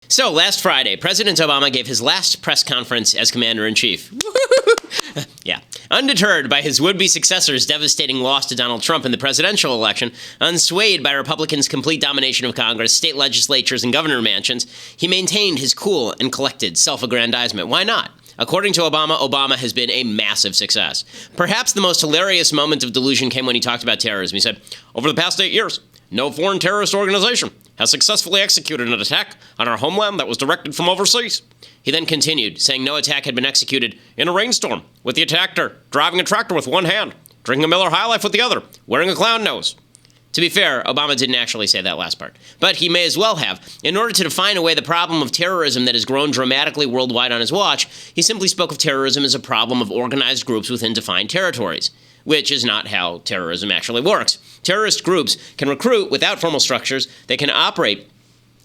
So, last Friday, President Obama gave his last press conference as Commander-in-Chief. Yeah. Undeterred by his would-be successor's devastating loss to Donald Trump in the presidential election, unswayed by Republicans' complete domination of Congress, state legislatures, and governor mansions, he maintained his cool and collected self-aggrandizement. Why not? According to Obama, Obama has been a massive success. Perhaps the most hilarious moment of delusion came when he talked about terrorism. He said, "Over the past 8 years, no foreign terrorist organization has successfully executed an attack on our homeland that was directed from overseas." He then continued, saying no attack had been executed in a rainstorm, with the attacker driving a tractor with one hand, drinking a Miller High Life with the other, wearing a clown nose. To be fair, Obama didn't actually say that last part, but he may as well have. In order to define away the problem of terrorism that has grown dramatically worldwide on his watch, he simply spoke of terrorism as a problem of organized groups within defined territories, which is not how terrorism actually works. Terrorist groups can recruit without formal structures. They can operate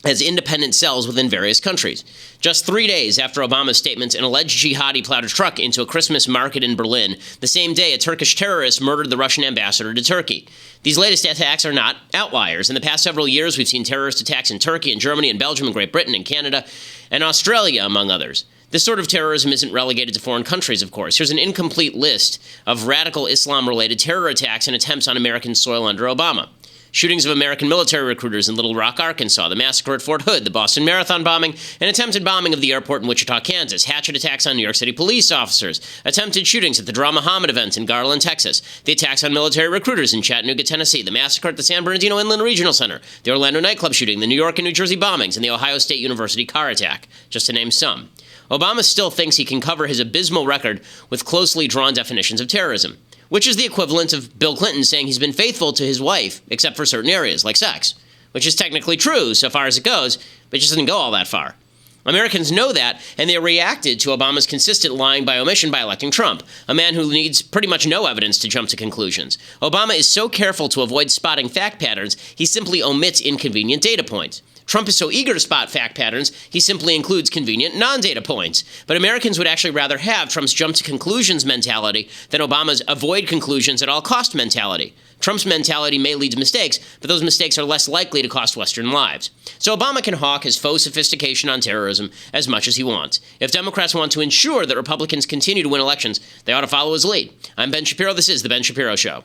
as independent cells within various countries. Just 3 days after Obama's statements, an alleged jihadi plowed a truck into a Christmas market in Berlin. The same day, a Turkish terrorist murdered the Russian ambassador to Turkey. These latest attacks are not outliers. In the past several years, we've seen terrorist attacks in Turkey and Germany and Belgium and Great Britain and Canada and Australia, among others. This sort of terrorism isn't relegated to foreign countries, of course. Here's an incomplete list of radical Islam-related terror attacks and attempts on American soil under Obama. Shootings of American military recruiters in Little Rock, Arkansas, the massacre at Fort Hood, the Boston Marathon bombing, an attempted bombing of the airport in Wichita, Kansas, hatchet attacks on New York City police officers, attempted shootings at the Drama Muhammad event in Garland, Texas, the attacks on military recruiters in Chattanooga, Tennessee, the massacre at the San Bernardino Inland Regional Center, the Orlando nightclub shooting, the New York and New Jersey bombings, and the Ohio State University car attack, just to name some. Obama still thinks he can cover his abysmal record with closely drawn definitions of terrorism, which is the equivalent of Bill Clinton saying he's been faithful to his wife, except for certain areas, like sex, which is technically true so far as it goes, but just doesn't go all that far. Americans know that, and they reacted to Obama's consistent lying by omission by electing Trump, a man who needs pretty much no evidence to jump to conclusions. Obama is so careful to avoid spotting fact patterns, he simply omits inconvenient data points. Trump is so eager to spot fact patterns, he simply includes convenient non-data points. But Americans would actually rather have Trump's jump-to-conclusions mentality than Obama's avoid-conclusions-at-all-cost mentality. Trump's mentality may lead to mistakes, but those mistakes are less likely to cost Western lives. So Obama can hawk his faux sophistication on terrorism as much as he wants. If Democrats want to ensure that Republicans continue to win elections, they ought to follow his lead. I'm Ben Shapiro. This is The Ben Shapiro Show.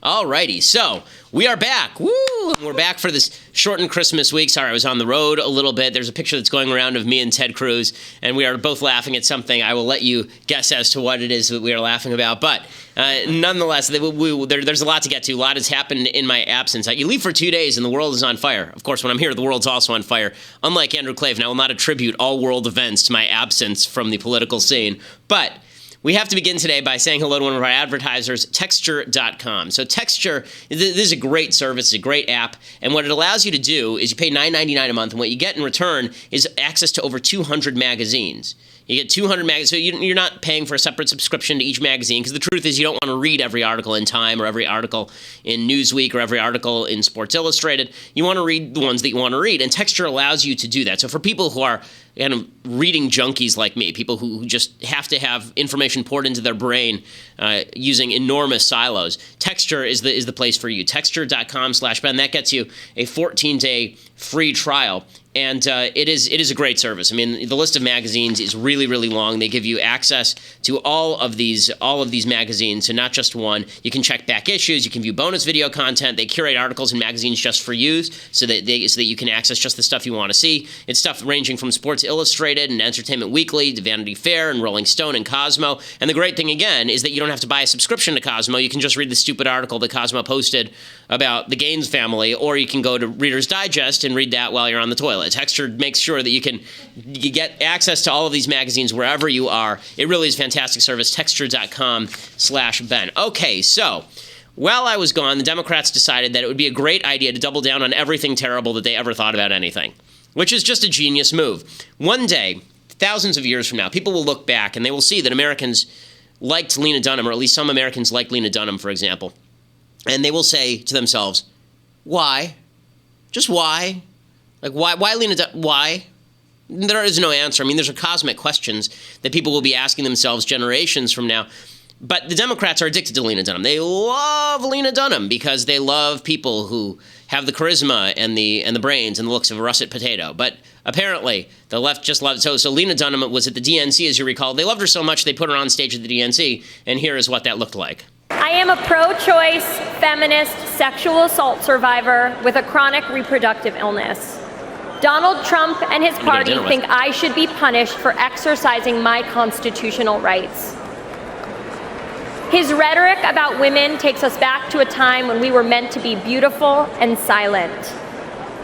Alrighty, so we are back. Woo! We're back for this shortened Christmas week. Sorry, I was on the road a little bit. There's a picture that's going around of me and Ted Cruz, and we are both laughing at something. I will let you guess as to what it is that we are laughing about. But nonetheless, there's a lot to get to. A lot has happened in my absence. You leave for 2 days, and the world is on fire. Of course, when I'm here, the world's also on fire. Unlike Andrew Klavan, I will not attribute all world events to my absence from the political scene. But we have to begin today by saying hello to one of our advertisers, Texture.com. So Texture, this is a great service, it's a great app, and what it allows you to do is you pay $9.99 a month, and what you get in return is access to over 200 magazines. You get 200 magazines, so you're not paying for a separate subscription to each magazine, because the truth is you don't want to read every article in Time or every article in Newsweek or every article in Sports Illustrated. You want to read the ones that you want to read, and Texture allows you to do that. So for people who are kind of reading junkies like me, people who just have to have information poured into their brain using enormous silos, Texture is the place for you. Texture.com/Ben. That gets you a 14-day free trial. And it is a great service. I mean, the list of magazines is really, really long. They give you access to all of these magazines, so not just one. You can check back issues. You can view bonus video content. They curate articles and magazines just for you, so that you can access just the stuff you want to see. It's stuff ranging from Sports Illustrated and Entertainment Weekly to Vanity Fair and Rolling Stone and Cosmo. And the great thing, again, is that you don't have to buy a subscription to Cosmo. You can just read the stupid article that Cosmo posted about the Gaines family, or you can go to Reader's Digest and read that while you're on the toilet. Texture makes sure that you get access to all of these magazines wherever you are. It really is a fantastic service. Texture.com/Ben. Okay, so while I was gone, the Democrats decided that it would be a great idea to double down on everything terrible that they ever thought about anything, which is just a genius move. One day, thousands of years from now, people will look back and they will see that Americans liked Lena Dunham, or at least some Americans liked Lena Dunham, for example, and they will say to themselves, why? Just why? Like, why Lena Dunham? Why? There is no answer. I mean, those are cosmic questions that people will be asking themselves generations from now. But the Democrats are addicted to Lena Dunham. They love Lena Dunham because they love people who have the charisma and the brains and the looks of a russet potato. But apparently, the left just loved. So Lena Dunham was at the DNC, as you recall. They loved her so much they put her on stage at the DNC, and here is what that looked like. I am a pro-choice, feminist, sexual assault survivor with a chronic reproductive illness. Donald Trump and his party think I should be punished for exercising my constitutional rights. His rhetoric about women takes us back to a time when we were meant to be beautiful and silent.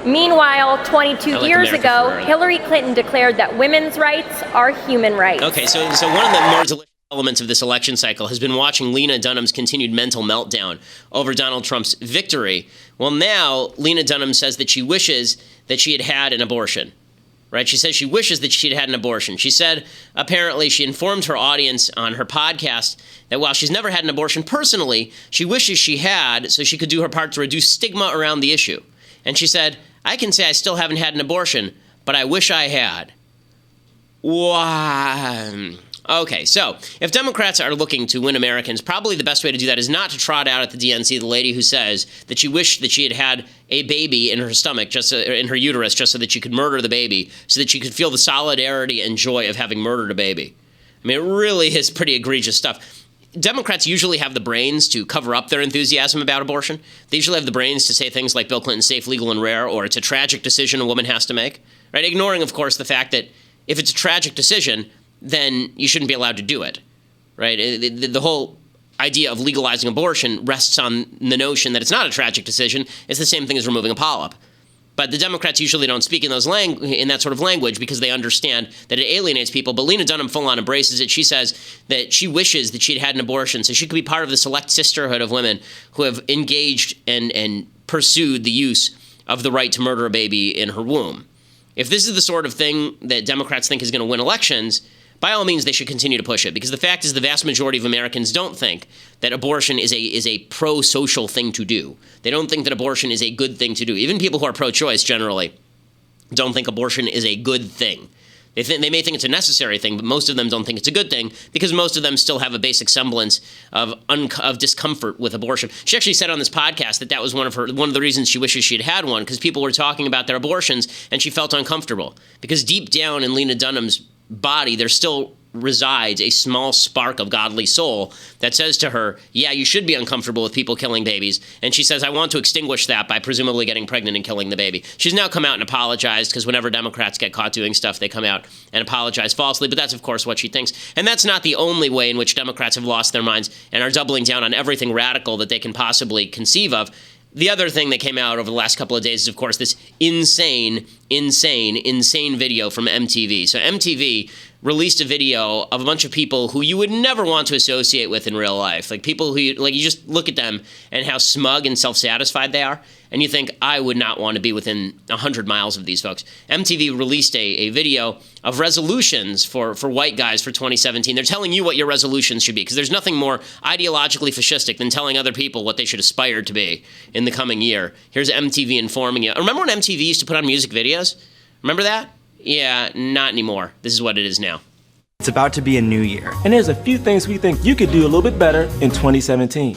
Meanwhile, 22 years ago, Hillary Clinton declared that women's rights are human rights. Okay, so one of the more delicious elements of this election cycle has been watching Lena Dunham's continued mental meltdown over Donald Trump's victory. Well, now Lena Dunham says that she wishes that she had an abortion. Right? She says she wishes that she'd had an abortion. She said, apparently, she informed her audience on her podcast that while she's never had an abortion personally, she wishes she had so she could do her part to reduce stigma around the issue. And she said, I can say I still haven't had an abortion, but I wish I had. Wow. Okay, so if Democrats are looking to win Americans, probably the best way to do that is not to trot out at the DNC the lady who says that she wished that she had a baby in her stomach, in her uterus, just so that she could murder the baby, so that she could feel the solidarity and joy of having murdered a baby. I mean, it really is pretty egregious stuff. Democrats usually have the brains to cover up their enthusiasm about abortion. They usually have the brains to say things like Bill Clinton's safe, legal, and rare, or it's a tragic decision a woman has to make, right? Ignoring, of course, the fact that if it's a tragic decision, then you shouldn't be allowed to do it, right? The whole idea of legalizing abortion rests on the notion that it's not a tragic decision. It's the same thing as removing a polyp. But the Democrats usually don't speak in that sort of language because they understand that it alienates people. But Lena Dunham full-on embraces it. She says that she wishes that she'd had an abortion so she could be part of the select sisterhood of women who have engaged and pursued the use of the right to murder a baby in her womb. If this is the sort of thing that Democrats think is going to win elections, by all means, they should continue to push it, because the fact is the vast majority of Americans don't think that abortion is a pro-social thing to do. They don't think that abortion is a good thing to do. Even people who are pro-choice generally don't think abortion is a good thing. They may think it's a necessary thing, but most of them don't think it's a good thing because most of them still have a basic semblance of discomfort with abortion. She actually said on this podcast that was one of the reasons she wishes she had one, because people were talking about their abortions and she felt uncomfortable. Because deep down in Lena Dunham's body, there still resides a small spark of godly soul that says to her, yeah, you should be uncomfortable with people killing babies. And she says, I want to extinguish that by presumably getting pregnant and killing the baby. She's now come out and apologized, because whenever Democrats get caught doing stuff, they come out and apologize falsely. But that's, of course, what she thinks. And that's not the only way in which Democrats have lost their minds and are doubling down on everything radical that they can possibly conceive of. The other thing that came out over the last couple of days is, of course, this insane video from MTV. So MTV released a video of a bunch of people who you would never want to associate with in real life. Like people who, you just look at them and how smug and self-satisfied they are, and you think, I would not want to be within 100 miles of these folks. MTV released a video of resolutions for white guys for 2017. They're telling you what your resolutions should be, because there's nothing more ideologically fascistic than telling other people what they should aspire to be in the coming year. Here's MTV informing you. Remember when MTV used to put on music videos? Remember that? Yeah, not anymore. This is what it is now. It's about to be a new year. And there's a few things we think you could do a little bit better in 2017.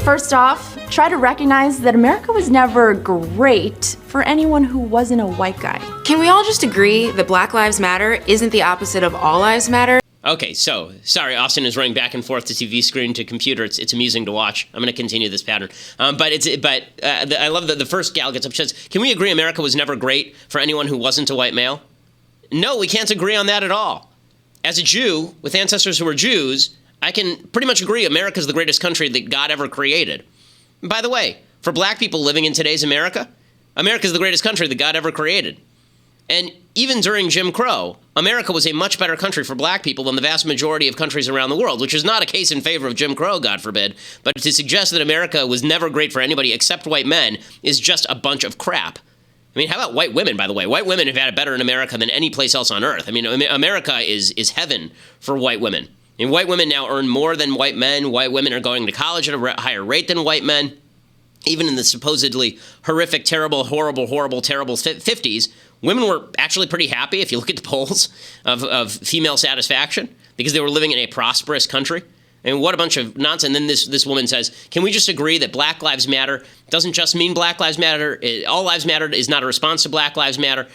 First off, try to recognize that America was never great for anyone who wasn't a white guy. Can we all just agree that Black Lives Matter isn't the opposite of All Lives Matter? Okay, so, sorry, Austin is running back and forth to TV screen to computer. It's amusing to watch. I'm going to continue this pattern. I love that the first gal gets up and says, can we agree America was never great for anyone who wasn't a white male? No, we can't agree on that at all. As a Jew, with ancestors who were Jews, I can pretty much agree America's the greatest country that God ever created. And by the way, for black people living in today's America, America's the greatest country that God ever created. And even during Jim Crow, America was a much better country for black people than the vast majority of countries around the world, which is not a case in favor of Jim Crow, God forbid. But to suggest that America was never great for anybody except white men is just a bunch of crap. I mean, how about white women, by the way? White women have had it better in America than any place else on earth. I mean, America is heaven for white women. I mean, white women now earn more than white men. White women are going to college at a higher rate than white men. Even in the supposedly horrific, terrible, horrible, terrible 50s, women were actually pretty happy, if you look at the polls, of female satisfaction, because they were living in a prosperous country. And what a bunch of nonsense. And then this woman says, can we just agree that Black Lives Matter doesn't just mean Black Lives Matter? All Lives Matter is not a response to Black Lives Matter.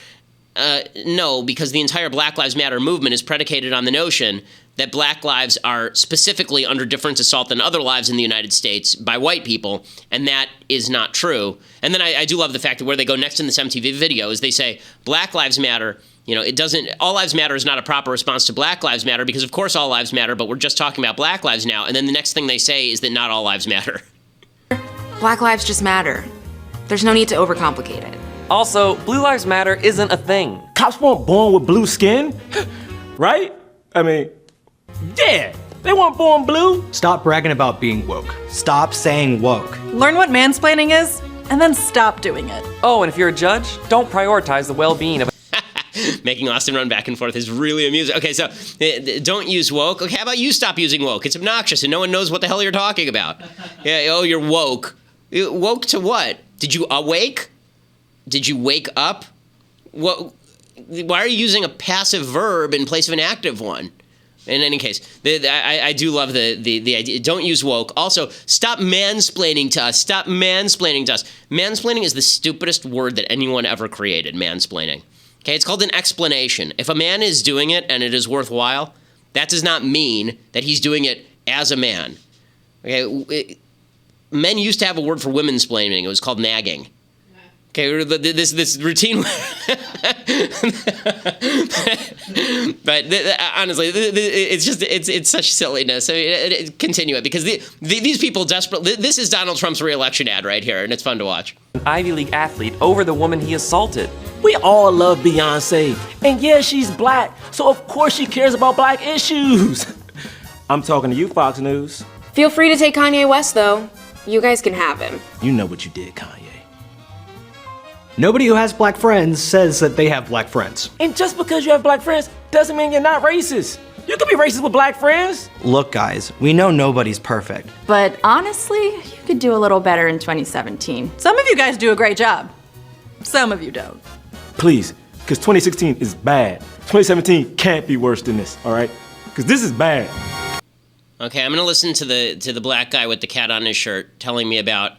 No, because the entire Black Lives Matter movement is predicated on the notion that black lives are specifically under different assault than other lives in the United States by white people, and that is not true. And then I do love the fact that where they go next in this MTV video is they say, Black Lives Matter, all lives matter is not a proper response to Black Lives Matter, because of course all lives matter, but we're just talking about black lives now. And then the next thing they say is that not all lives matter. Black lives just matter. There's no need to overcomplicate it. Also, Blue Lives Matter isn't a thing. Cops weren't born with blue skin, right? I mean, yeah, they weren't born blue. Stop bragging about being woke. Stop saying woke. Learn what mansplaining is, and then stop doing it. Oh, and if you're a judge, don't prioritize the well-being of Making Austin run back and forth is really amusing. Okay, so don't use woke. Okay, how about you stop using woke? It's obnoxious and no one knows what the hell you're talking about. Yeah, oh, you're woke. Woke to what? Did you awake? Did you wake up? What? Why are you using a passive verb in place of an active one? In any case, I do love the idea. Don't use woke. Also, stop mansplaining to us. Stop mansplaining to us. Mansplaining is the stupidest word that anyone ever created, mansplaining. Okay, it's called an explanation. If a man is doing it and it is worthwhile, that does not mean that he's doing it as a man. Okay, men used to have a word for women-splaining. It was called nagging. Okay, this routine. But honestly, it's such silliness. I mean, continue it, because these people desperately. This is Donald Trump's re-election ad right here, and it's fun to watch. an Ivy League athlete over the woman he assaulted. We all love Beyonce, and yeah, she's black, so of course she cares about black issues. I'm talking to you, Fox News. Feel free to take Kanye West, though. You guys can have him. You know what you did, Kanye. Nobody who has black friends says that they have black friends. And just because you have black friends doesn't mean you're not racist. You can be racist with black friends. Look, guys, we know nobody's perfect. But honestly, you could do a little better in 2017. Some of you guys do a great job. Some of you don't. Please, because 2016 is bad. 2017 can't be worse than this, all right? Because this is bad. Okay, I'm going to listen to the black guy with the cat on his shirt telling me about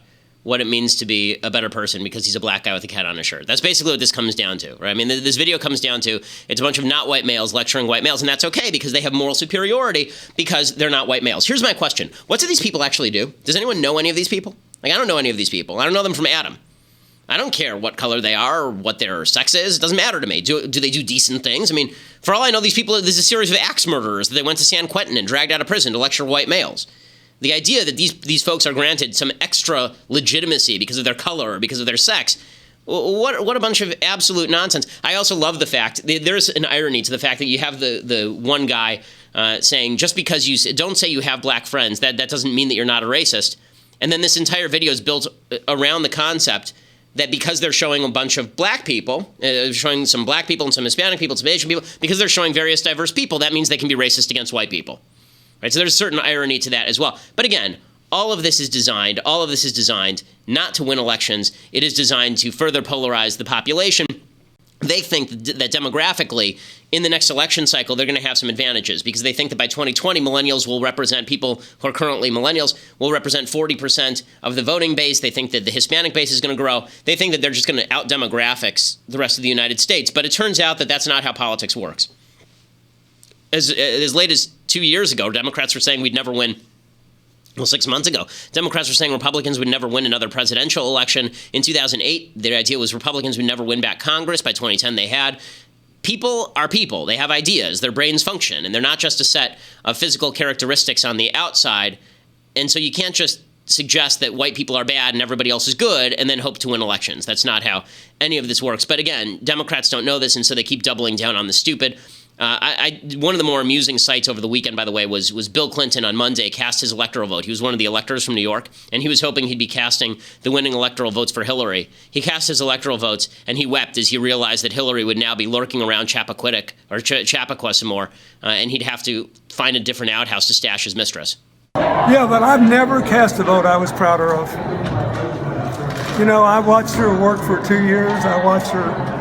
what it means to be a better person because he's a black guy with a cat on his shirt. That's basically what this comes down to, right? I mean, this video comes down to, it's a bunch of not white males lecturing white males, and that's okay because they have moral superiority because they're not white males. Here's my question. What do these people actually do? Does anyone know any of these people? Like, I don't know any of these people. I don't know them from Adam. I don't care what color they are or what their sex is. It doesn't matter to me. Do they do decent things? I mean, for all I know, these people, there's a series of axe murderers that they went to San Quentin and dragged out of prison to lecture white males. The idea that these folks are granted some extra legitimacy because of their color or because of their sex, what a bunch of absolute nonsense. I also love the fact, there's an irony to the fact that you have the one guy saying, just because you don't say you have black friends, that doesn't mean that you're not a racist. And then this entire video is built around the concept that because they're showing a bunch of black people, showing some black people and some Hispanic people, some Asian people, because they're showing various diverse people, that means they can be racist against white people. Right? So there's a certain irony to that as well. But again, all of this is designed not to win elections. It is designed to further polarize the population. They think that demographically, in the next election cycle, they're going to have some advantages because they think that by 2020, millennials will represent people who are currently millennials, will represent 40% of the voting base. They think that the Hispanic base is going to grow. They think that they're just going to out-demographics the rest of the United States. But it turns out that that's not how politics works. As late as 2 years ago, Democrats were saying we'd never win. Well, 6 months ago, Democrats were saying Republicans would never win another presidential election. In 2008, their idea was Republicans would never win back Congress. By 2010, they had. People are people. They have ideas. Their brains function. And they're not just a set of physical characteristics on the outside. And so you can't just suggest that white people are bad and everybody else is good and then hope to win elections. That's not how any of this works. But again, Democrats don't know this, and so they keep doubling down on the stupid. One of the more amusing sights over the weekend, by the way, was Bill Clinton on Monday cast his electoral vote. He was one of the electors from New York, and he was hoping he'd be casting the winning electoral votes for Hillary. He cast his electoral votes, and he wept as he realized that Hillary would now be lurking around Chappaqua some more, and he'd have to find a different outhouse to stash his mistress. Yeah, but I've never cast a vote I was prouder of. You know, I watched her work for 2 years. I watched her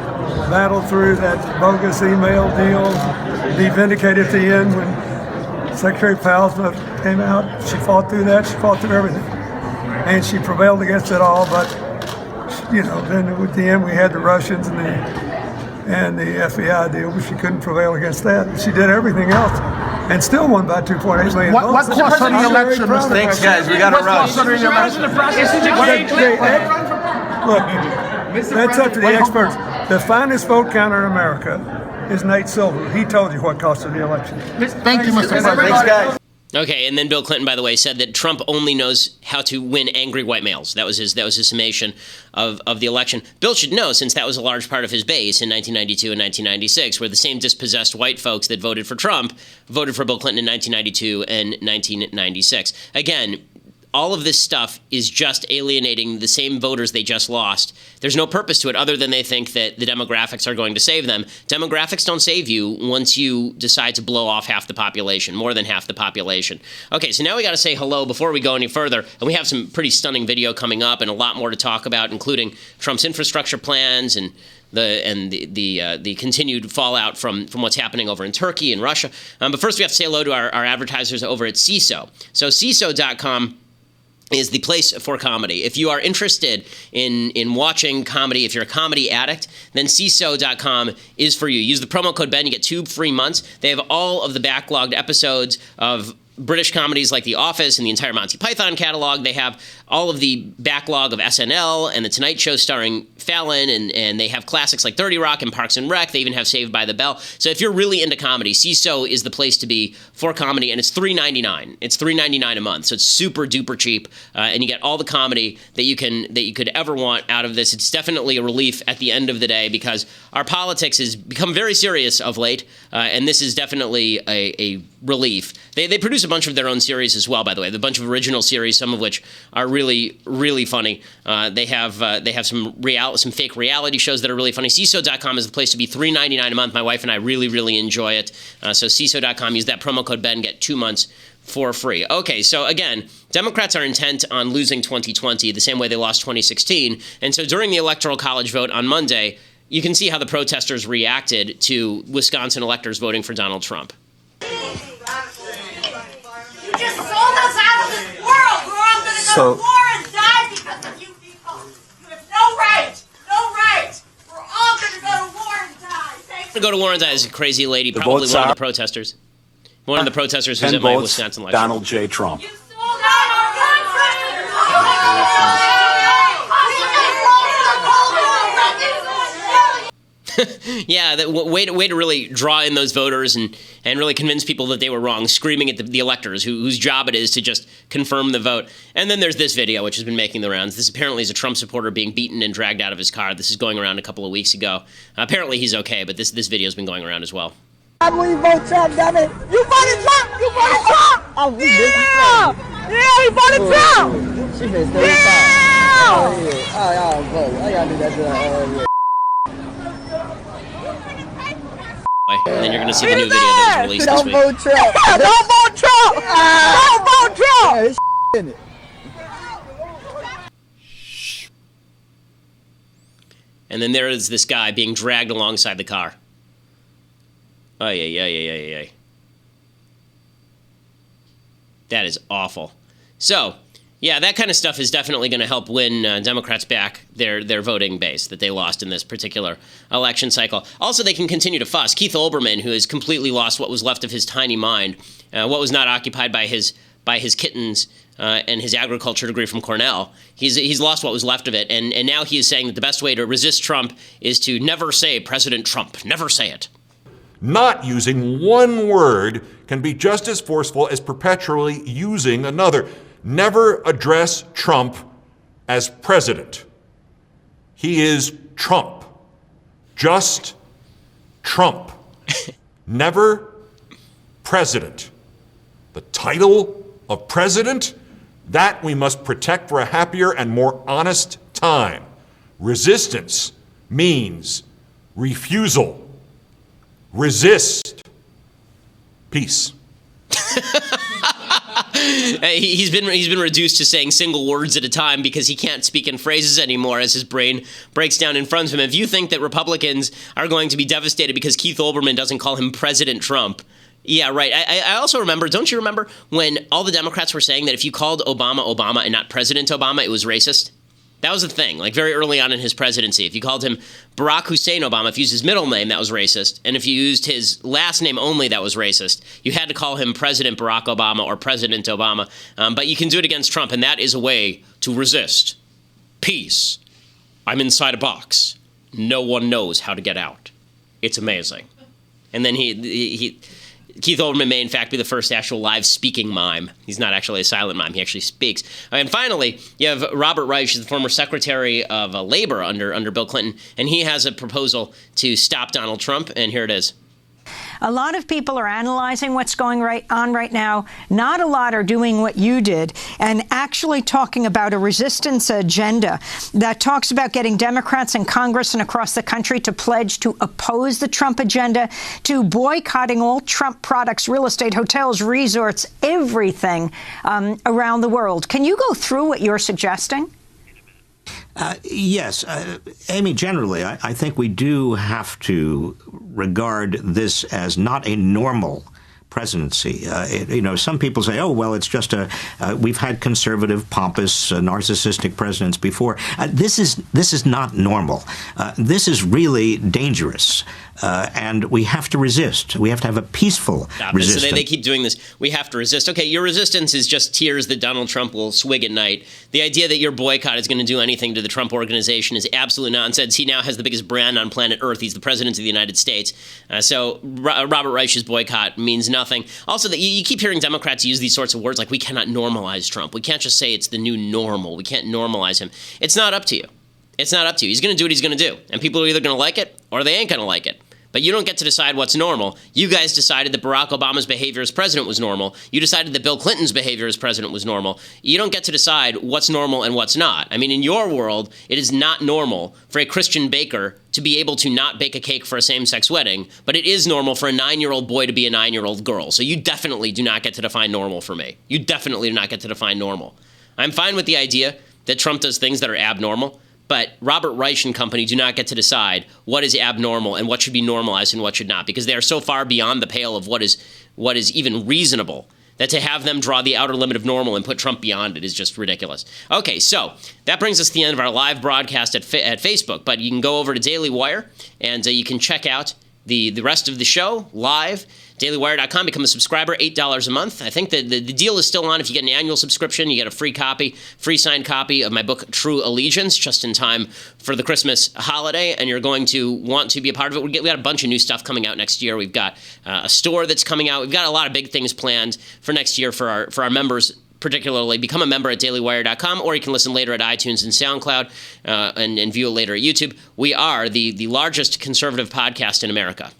battle through that bogus email deal, be vindicated at the end when Secretary Palsma came out. She fought through that. She fought through everything. And she prevailed against it all. But, you know, then at the end we had the Russians and the FBI deal, but she couldn't prevail against that. She did everything else and still won by 2.8 million votes. What cost of the election, Mr. Thanks, guys. We got to rush. Look, that's up to the experts. The finest vote counter in America is Nate Silver. He told you what cost of the election. Thank you, Mr. President. Thanks, guys. Okay, and then Bill Clinton, by the way, said that Trump only knows how to win angry white males. That was his summation of the election. Bill should know, since that was a large part of his base in 1992 and 1996, where the same dispossessed white folks that voted for Trump voted for Bill Clinton in 1992 and 1996. Again, all of this stuff is just alienating the same voters they just lost. There's no purpose to it other than they think that the demographics are going to save them. Demographics don't save you once you decide to blow off half the population, more than half the population. Okay, so now we got to say hello before we go any further, and we have some pretty stunning video coming up and a lot more to talk about, including Trump's infrastructure plans and the continued fallout from what's happening over in Turkey and Russia. But first we have to say hello to our advertisers over at CISO. So CISO.com is the place for comedy. If you are interested in watching comedy, if you're a comedy addict, then CISO.com is for you. Use the promo code Ben, you get 2 free months. They have all of the backlogged episodes of British comedies like The Office and the entire Monty Python catalog. They have all of the backlog of SNL and The Tonight Show starring Fallon, and they have classics like 30 Rock and Parks and Rec. They even have Saved by the Bell. So if you're really into comedy, CISO is the place to be for comedy, and it's $3.99. It's $3.99 a month, so it's super duper cheap, and you get all the comedy that you could ever want out of this. It's definitely a relief at the end of the day because our politics has become very serious of late, and this is definitely a relief. They produce a bunch of their own series as well, by the way. A bunch of original series, some of which are really, really funny. They have some fake reality shows that are really funny. CISO.com is the place to be. $3.99 a month. My wife and I really, really enjoy it. So CISO.com, use that promo code Ben, get 2 months for free. Okay, so again, Democrats are intent on losing 2020 the same way they lost 2016. And so during the Electoral College vote on Monday, you can see how the protesters reacted to Wisconsin electors voting for Donald Trump. You just sold us out of this world. We're all going to go to war and die because of you people. You have no right. No right. We're all going to go to war and die. Go to war and die is a crazy lady, probably one of the protesters. One of the protesters who's at my Wisconsin election. Donald J. Trump. You sold out our country. Yeah, way to really draw in those voters and really convince people that they were wrong, screaming at the electors whose job it is to just confirm the vote. And then there's this video, which has been making the rounds. This apparently is a Trump supporter being beaten and dragged out of his car. This is going around a couple of weeks ago. Apparently he's okay, but this video has been going around as well. I believe vote Trump, damn it. You voted Trump! You voted Trump! Oh, yeah, he voted Trump! She been 35. Oh, yeah. Oh, y'all vote. I gotta do that to And then you're going to see the new video that was released this week. Don't vote Trump! Don't vote Trump! Don't vote Trump! And then there is this guy being dragged alongside the car. Oh, yeah. That is awful. So, yeah, that kind of stuff is definitely going to help win Democrats back their voting base that they lost in this particular election cycle. Also, they can continue to fuss. Keith Olbermann, who has completely lost what was left of his tiny mind, what was not occupied by his kittens and his agriculture degree from Cornell, he's lost what was left of it. And now he is saying that the best way to resist Trump is to never say President Trump. Never say it. Not using one word can be just as forceful as perpetually using another. Never address Trump as president. He is Trump. Just Trump. Never president. The title of president, that we must protect for a happier and more honest time. Resistance means refusal. Resist. Peace. He's been reduced to saying single words at a time because he can't speak in phrases anymore as his brain breaks down in front of him. If you think that Republicans are going to be devastated because Keith Olbermann doesn't call him President Trump, Yeah, right. I also remember, don't you remember, when all the Democrats were saying that if you called Obama Obama and not President Obama, it was racist? That was the thing, like very early on in his presidency. If you called him Barack Hussein Obama, if you used his middle name, that was racist. And if you used his last name only, that was racist. You had to call him President Barack Obama or President Obama. But you can do it against Trump, and that is a way to resist. Peace. I'm inside a box. No one knows how to get out. It's amazing. And then Keith Olbermann may, in fact, be the first actual live speaking mime. He's not actually a silent mime. He actually speaks. And finally, you have Robert Reich, the former Secretary of Labor under Bill Clinton, and he has a proposal to stop Donald Trump, and here it is. A lot of people are analyzing what's going on right now. Not a lot are doing what you did and actually talking about a resistance agenda that talks about getting Democrats in Congress and across the country to pledge to oppose the Trump agenda, to boycotting all Trump products, real estate, hotels, resorts, everything around the world. Can you go through what you're suggesting? Yes. Amy, generally, I think we do have to regard this as not a normal presidency. Some people say, oh, well, it's just we've had conservative, pompous, narcissistic presidents before. This is not normal. This is really dangerous. And we have to resist. We have to have a peaceful resistance. So they keep doing this. We have to resist. Okay, your resistance is just tears that Donald Trump will swig at night. The idea that your boycott is going to do anything to the Trump organization is absolute nonsense. He now has the biggest brand on planet Earth. He's the president of the United States. So Robert Reich's boycott means nothing. Also, that you keep hearing Democrats use these sorts of words like, we cannot normalize Trump. We can't just say it's the new normal. We can't normalize him. It's not up to you. It's not up to you. He's going to do what he's going to do. And people are either going to like it or they ain't going to like it. But you don't get to decide what's normal. You guys decided that Barack Obama's behavior as president was normal. You decided that Bill Clinton's behavior as president was normal. You don't get to decide what's normal and what's not. I mean, in your world, it is not normal for a Christian baker to be able to not bake a cake for a same-sex wedding, but it is normal for a 9-year-old boy to be a 9-year-old girl. So you definitely do not get to define normal for me. You definitely do not get to define normal. I'm fine with the idea that Trump does things that are abnormal, but Robert Reich and company do not get to decide what is abnormal and what should be normalized and what should not, because they are so far beyond the pale of what is even reasonable that to have them draw the outer limit of normal and put Trump beyond it is just ridiculous. Okay, so that brings us to the end of our live broadcast at Facebook, but you can go over to Daily Wire and you can check out the rest of the show live. DailyWire.com, become a subscriber, $8 a month. I think the deal is still on. If you get an annual subscription, you get a free signed copy of my book, True Allegiance, just in time for the Christmas holiday, and you're going to want to be a part of it. We got a bunch of new stuff coming out next year. We've got a store that's coming out. We've got a lot of big things planned for next year for our members. Particularly, become a member at dailywire.com, or you can listen later at iTunes and SoundCloud and view it later at YouTube. We are the largest conservative podcast in America.